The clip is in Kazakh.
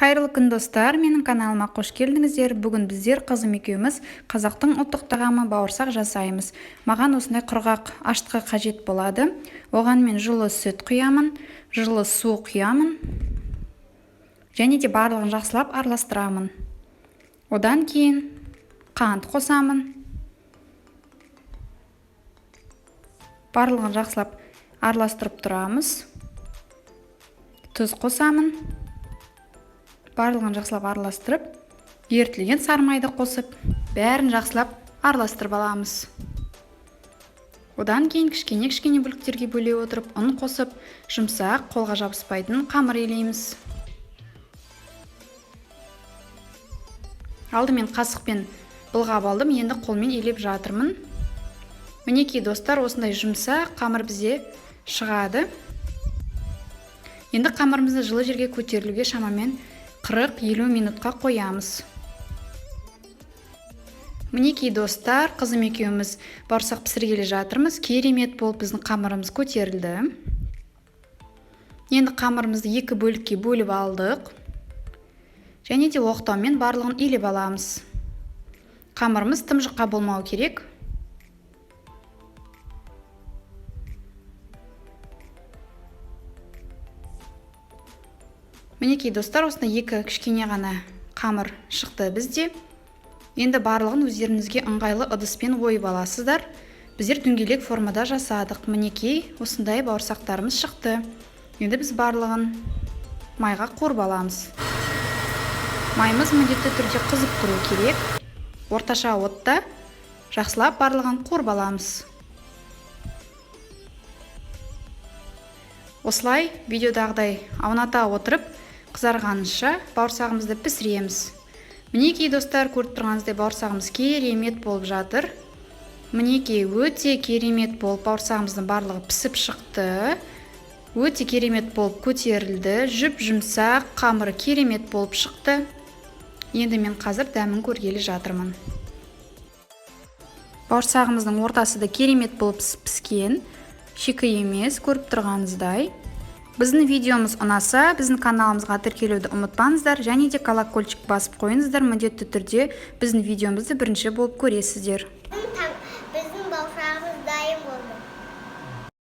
Қайырлы күн достар, менің каналыма қош келдіңіздер. Бүгін біздер қызым екеуміз қазақтың ұлттық тағамы бауырсақ жасаймыз. Маған осындай құрғақ аштыққа қажет болады. Оған мен жылы сүт құямын, жылы су құямын. Және де барлығын жақсылап араластырамын. Одан кейін қант қосамын. Барлығын жақсылап араластырып тұрамыз. Тұз қосамын. Барлығын жақсылап араластырып, ерітілген сары майды қосып, бәрін жақсылап араластырып аламыз. Одан кейін кішкене бөліктерге бөле отырып, ұн қосып, жұмсақ, қолға жабыспайтын қамыр илейміз. Алдымен қасықпен былғап алдым, енді қолмен илеп жатырмын. Мінекей достар, осындай жұмсақ қамыр бізде шығады. Енді қамырымызды жылы жерге көтерілуге шамамен 40-50 минутқа қоямыз. Мінекей достар, қызым екеуміз бауырсақ пісіргелі жатырмыз. Керемет болып біздің қамырымыз көтерілді. Енді қамырымызды екі бөлікке бөліп алдық. Және де оқтаумен барлығын илеп аламыз. Қамырымыз тым жұқа болмау керек. Мінекей достар, осындай екі кішкене ғана қамыр шықты бізде. Енді барлығын өздеріңізге ыңғайлы ыдыспен ойып аласыздар. Біздер дөңгелек формада жасадық. Мінекей осындай бауырсақтарымыз шықты. Енді біз барлығын майға қуырып аламыз. Майымыз міндетті түрде қызып тұру керек. Орташа отта жақсылап барлығын қуырып аламыз. Осылай видеодағыдай ауната отырып, қызарғанынша бауырсағымызды пісіреміз. Мінекей достар, көріп тұрғаныңыздай бауырсағымыз керемет болып жатыр. Мінекей өте керемет болып бауырсағымыздың барлығы пісіп шықты. Өте керемет болып көтерілді. Жүп-жұмсақ қамыры керемет болып шықты. Енді мен қазір дәмін көргелі жатырмын. Бауырсағымыздың ортасы да керемет болып піскен. Шикі емес, көріп тұрғаныңыздай. Біздің видеомыз ұнаса, біздің каналымызға тіркелуді ұмытпаңыздар, және де колокольчик басып қойыңыздар, міндетті түрде біздің видеомызды бірінші болып көресіздер.